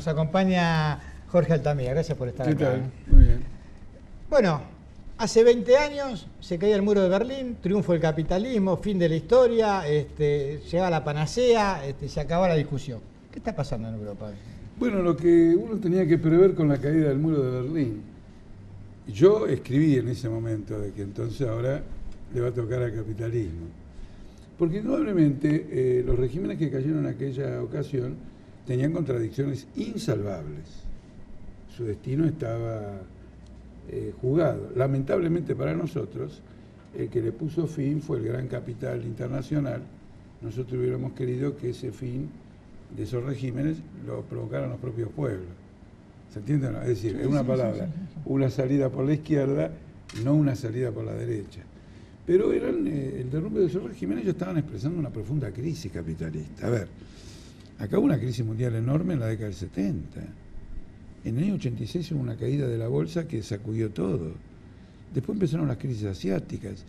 Nos acompaña Jorge Altamira, gracias por estar acá. ¿Qué tal? Muy bien. Bueno, hace 20 años se caía el muro de Berlín, triunfo del capitalismo, fin de la historia, llegaba la panacea, se acababa la discusión. ¿Qué está pasando en Europa? Bueno, lo que uno tenía que prever con la caída del muro de Berlín. Yo escribí en ese momento de que entonces ahora le va a tocar al capitalismo. Porque indudablemente los regímenes que cayeron en aquella ocasión tenían contradicciones insalvables. Su destino estaba jugado. Lamentablemente para nosotros, el que le puso fin fue el gran capital internacional. Nosotros hubiéramos querido que ese fin de esos regímenes lo provocaran los propios pueblos. ¿Se entiende? Es decir, en una palabra, una salida por la izquierda, no una salida por la derecha. Pero eran el derrumbe de esos regímenes, ellos estaban expresando una profunda crisis capitalista. A ver, acá hubo una crisis mundial enorme en la década del 70. En el año 86 hubo una caída de la bolsa que sacudió todo. Después empezaron las crisis asiáticas.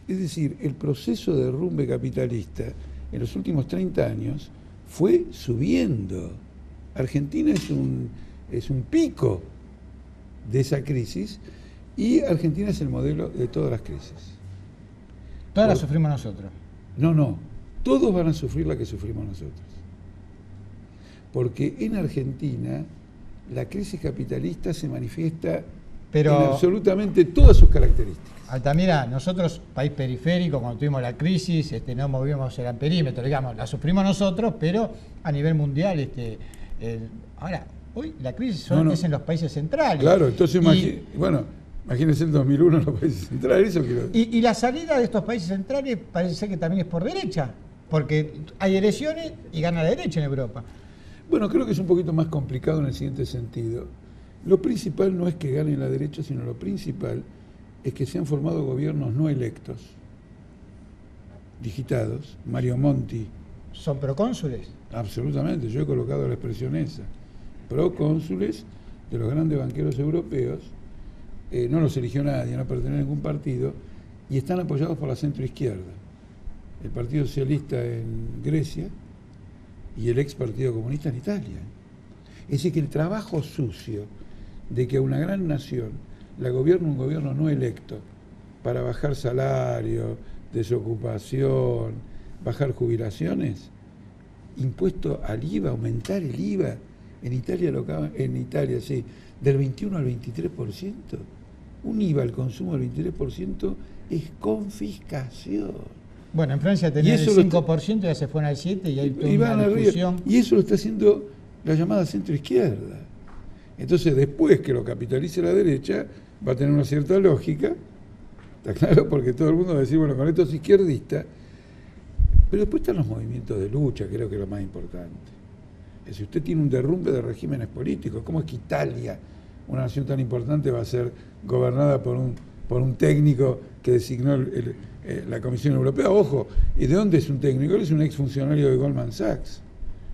Es decir, el proceso de derrumbe capitalista en los últimos 30 años fue subiendo. Argentina es un pico de esa crisis y Argentina es el modelo de todas las crisis. Todas las sufrimos nosotros. No. Todos van a sufrir la que sufrimos nosotros. Porque en Argentina la crisis capitalista se manifiesta en absolutamente todas sus características. Altamira, nosotros, país periférico, cuando tuvimos la crisis, no movíamos el perímetro, digamos, la sufrimos nosotros, pero a nivel mundial, ahora, hoy la crisis es en los países centrales. Claro, entonces imagínense el 2001 en los países centrales. Eso quiero decir. Y la salida de estos países centrales parece ser que también es por derecha, porque hay elecciones y gana la derecha en Europa. Bueno, creo que es un poquito más complicado en el siguiente sentido. Lo principal no es que gane la derecha, sino lo principal es que se han formado gobiernos no electos, digitados. Mario Monti. ¿Son procónsules? Absolutamente, yo he colocado la expresión esa. Procónsules de los grandes banqueros europeos, no los eligió nadie, no pertenecen a ningún partido, y están apoyados por la centroizquierda. El Partido Socialista en Grecia y el ex Partido Comunista en Italia. Es decir, que el trabajo sucio de que a una gran nación la gobierna un gobierno no electo para bajar salario, desocupación, bajar jubilaciones, impuesto al IVA, aumentar el IVA, en Italia del 21 al 23%. Un IVA al consumo del 23% es confiscación. Bueno, en Francia tenía el 5% y ya se fueron al 7% y hay toda una discusión. Y eso lo está haciendo la llamada centroizquierda. Entonces, después que lo capitalice la derecha, va a tener una cierta lógica, ¿está claro? Porque todo el mundo va a decir, bueno, con esto es izquierdista. Pero después están los movimientos de lucha, creo que es lo más importante. Si usted tiene un derrumbe de regímenes políticos, ¿cómo es que Italia, una nación tan importante, va a ser gobernada por un técnico que designó la Comisión Europea? Ojo, ¿y de dónde es un técnico? Él es un exfuncionario de Goldman Sachs,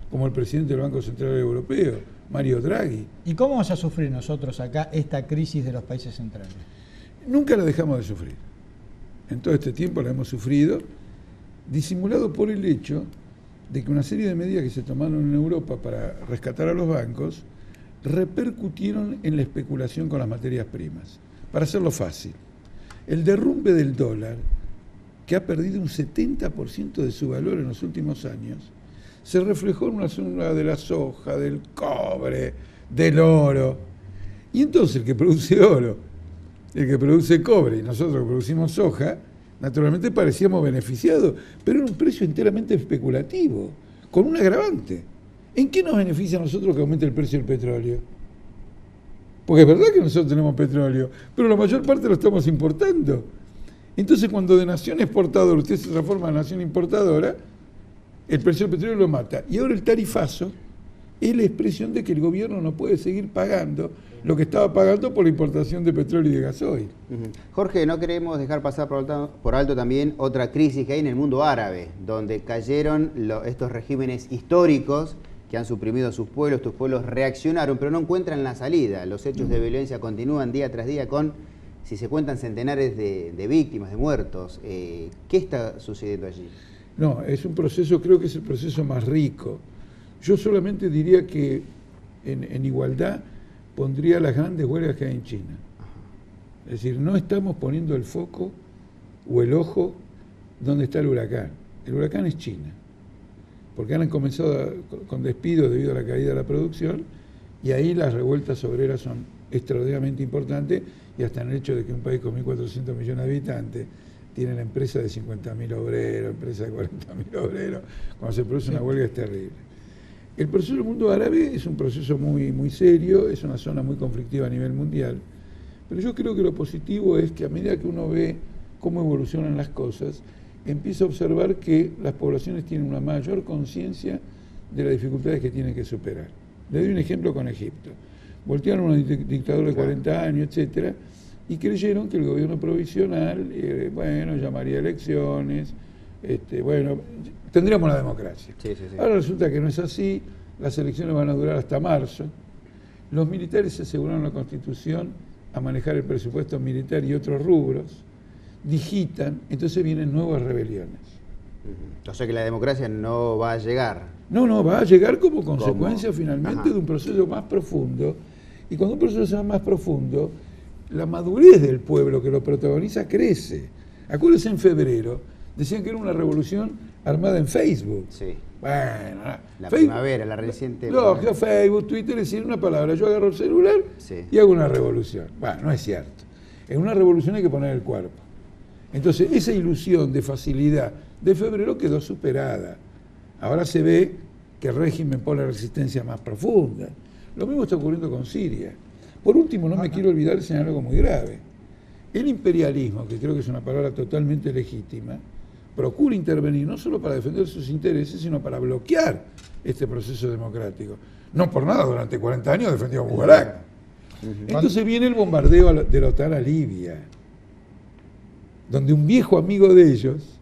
como el presidente del Banco Central Europeo, Mario Draghi. ¿Y cómo vamos a sufrir nosotros acá esta crisis de los países centrales? Nunca la dejamos de sufrir. En todo este tiempo la hemos sufrido, disimulado por el hecho de que una serie de medidas que se tomaron en Europa para rescatar a los bancos repercutieron en la especulación con las materias primas. Para hacerlo fácil, el derrumbe del dólar, que ha perdido un 70% de su valor en los últimos años, se reflejó en una zona de la soja, del cobre, del oro. Y entonces el que produce oro, el que produce cobre y nosotros que producimos soja, naturalmente parecíamos beneficiados, pero era un precio enteramente especulativo, con un agravante. ¿En qué nos beneficia a nosotros que aumente el precio del petróleo? Porque es verdad que nosotros tenemos petróleo, pero la mayor parte lo estamos importando. Entonces, cuando de nación exportadora usted se transforma en nación importadora, el precio del petróleo lo mata. Y ahora el tarifazo es la expresión de que el gobierno no puede seguir pagando lo que estaba pagando por la importación de petróleo y de gasoil. Jorge, no queremos dejar pasar por alto también otra crisis que hay en el mundo árabe, donde cayeron estos regímenes históricos que han suprimido a sus pueblos reaccionaron, pero no encuentran la salida. Los hechos de violencia continúan día tras día con, si se cuentan, centenares de víctimas, de muertos. ¿Qué está sucediendo allí? No, es un proceso, creo que es el proceso más rico. Yo solamente diría que en igualdad, pondría las grandes huelgas que hay en China. Es decir, no estamos poniendo el foco o el ojo donde está el huracán. El huracán es China, porque han comenzado con despidos debido a la caída de la producción, y ahí las revueltas obreras son extraordinariamente importantes, y hasta en el hecho de que un país con 1.400 millones de habitantes tiene la empresa de 50.000 obreros, empresa de 40.000 obreros, cuando se produce una huelga es terrible. El proceso del mundo árabe es un proceso muy serio, es una zona muy conflictiva a nivel mundial, pero yo creo que lo positivo es que a medida que uno ve cómo evolucionan las cosas, empieza a observar que las poblaciones tienen una mayor conciencia de las dificultades que tienen que superar. Le doy un ejemplo con Egipto. Voltearon a un dictador de 40 años, etcétera, y creyeron que el gobierno provisional, llamaría elecciones, tendríamos la democracia. Sí. Ahora resulta que no es así, las elecciones van a durar hasta marzo. Los militares se aseguraron la Constitución a manejar el presupuesto militar y otros rubros, digitan, entonces vienen nuevas rebeliones. O sea que la democracia no va a llegar. No, va a llegar como consecuencia finalmente de un proceso más profundo, y cuando un proceso sea más profundo, la madurez del pueblo que lo protagoniza crece. Acuérdense, en febrero decían que era una revolución armada en Facebook. Sí. Bueno, la Facebook, primavera, la reciente. Lógico, Facebook, Twitter, es decir una palabra, yo agarro el celular y hago una revolución. Bueno, no es cierto. En una revolución hay que poner el cuerpo. Entonces, esa ilusión de facilidad de febrero quedó superada. Ahora se ve que el régimen pone resistencia más profunda. Lo mismo está ocurriendo con Siria. Por último, no me quiero olvidar de señalar algo muy grave. El imperialismo, que creo que es una palabra totalmente legítima, procura intervenir no solo para defender sus intereses, sino para bloquear este proceso democrático. No por nada, durante 40 años defendió a Mubarak. Entonces viene el bombardeo de la OTAN a Libia, donde un viejo amigo de ellos,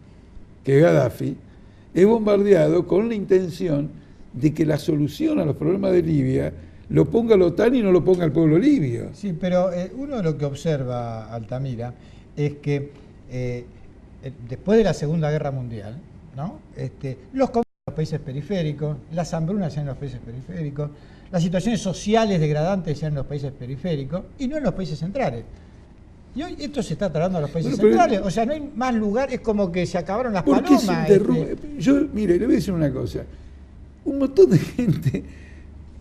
que es Gaddafi, es bombardeado con la intención de que la solución a los problemas de Libia lo ponga la OTAN y no lo ponga el pueblo libio. Sí, pero uno de lo que observa, Altamira, es que después de la Segunda Guerra Mundial, ¿no? Los conflictos en los países periféricos, las hambrunas en los países periféricos, las situaciones sociales degradantes en los países periféricos y no en los países centrales. Y hoy esto se está tratando a los países centrales, o sea, no hay más lugar, es como que se acabaron las palomas. Yo, mire, le voy a decir una cosa. Un montón de gente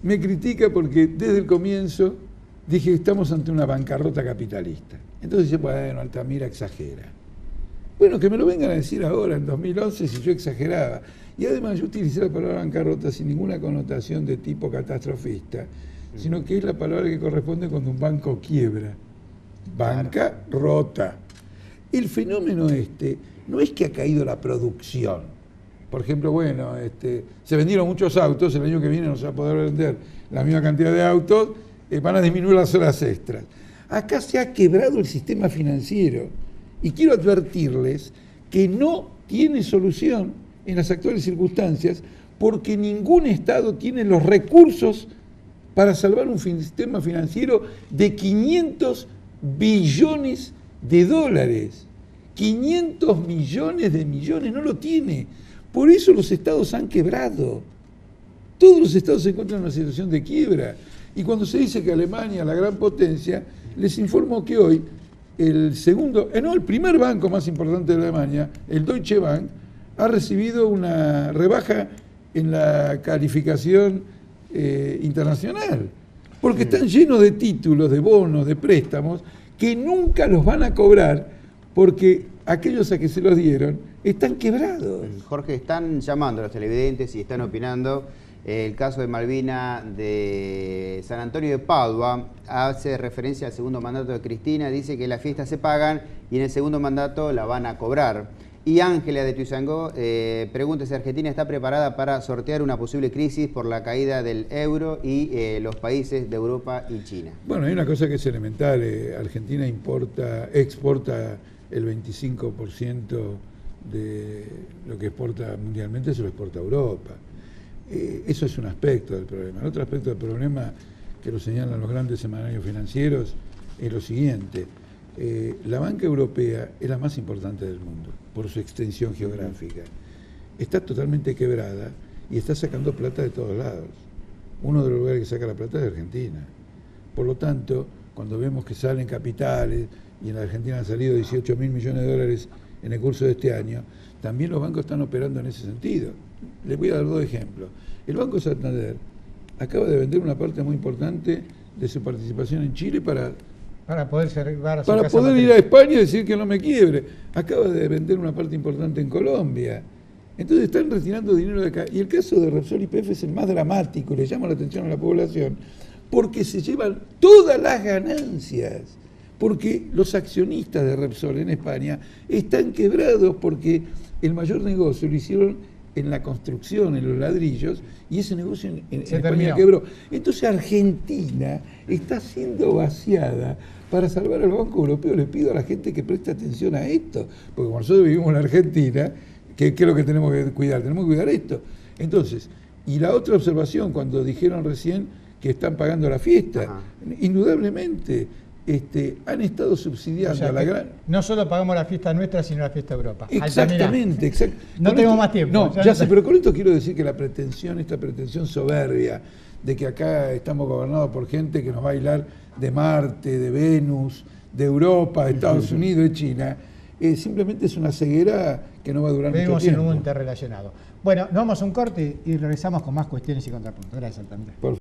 me critica porque desde el comienzo dije que estamos ante una bancarrota capitalista. Entonces dice, bueno, Altamira exagera. Bueno, que me lo vengan a decir ahora, en 2011, si yo exageraba. Y además yo utilicé la palabra bancarrota sin ninguna connotación de tipo catastrofista, sino que es la palabra que corresponde cuando un banco quiebra. Banca rota. El fenómeno no es que ha caído la producción. Por ejemplo, se vendieron muchos autos, el año que viene no se va a poder vender la misma cantidad de autos, van a disminuir las horas extras. Acá se ha quebrado el sistema financiero y quiero advertirles que no tiene solución en las actuales circunstancias porque ningún Estado tiene los recursos para salvar un sistema financiero de 500 billones de dólares. 500 millones de millones, no lo tiene. Por eso los estados han quebrado. Todos los estados se encuentran en una situación de quiebra. Y cuando se dice que Alemania, la gran potencia, les informo que hoy el primer banco más importante de Alemania, el Deutsche Bank, ha recibido una rebaja en la calificación internacional. Porque están llenos de títulos, de bonos, de préstamos, que nunca los van a cobrar porque aquellos a que se los dieron están quebrados. Jorge, están llamando a los televidentes y están opinando. El caso de Malvina de San Antonio de Padua hace referencia al segundo mandato de Cristina, dice que las fiestas se pagan y en el segundo mandato la van a cobrar. Y Ángela de Tuizangó pregunta si Argentina está preparada para sortear una posible crisis por la caída del euro y los países de Europa y China. Bueno, hay una cosa que es elemental. Argentina exporta el 25% de lo que exporta mundialmente, se lo exporta a Europa. Eso es un aspecto del problema. El otro aspecto del problema, que lo señalan los grandes semanarios financieros, es lo siguiente. La banca europea es la más importante del mundo por su extensión geográfica. Está totalmente quebrada y está sacando plata de todos lados. uno de los lugares que saca la plata es Argentina. Por lo tanto, cuando vemos que salen capitales, y en la Argentina han salido 18.000 millones de dólares en el curso de este año, también los bancos están operando en ese sentido. Les voy a dar 2 ejemplos. El Banco Santander acaba de vender una parte muy importante de su participación en Chile para poder llevar a su para casa poder matriz. ir a España y decir que no me quiebre. Acaba de vender una parte importante en Colombia. Entonces están retirando dinero de acá. Y el caso de Repsol YPF es el más dramático, le llama la atención a la población, porque se llevan todas las ganancias. Porque los accionistas de Repsol en España están quebrados porque el mayor negocio lo hicieron en la construcción, en los ladrillos, y ese negocio en España quebró. Entonces Argentina está siendo vaciada. Para salvar al Banco Europeo le pido a la gente que preste atención a esto, porque como nosotros vivimos en Argentina, ¿qué es lo que tenemos que cuidar? Tenemos que cuidar esto. Entonces, y la otra observación, cuando dijeron recién que están pagando la fiesta, ajá, indudablemente han estado subsidiando, o sea, a la gran... No solo pagamos la fiesta nuestra, sino la fiesta de Europa. Exactamente, exacto. No tenemos más tiempo. No, ya sé, pero con esto quiero decir que la pretensión, esta pretensión soberbia de que acá estamos gobernados por gente que nos va a bailar de Marte, de Venus, de Europa, de Estados Unidos, de China, simplemente es una ceguera que no va a durar mucho tiempo. Vivimos en un mundo interrelacionado. Bueno, nos vamos a un corte y regresamos con más cuestiones y contrapuntos. Gracias, Altamira.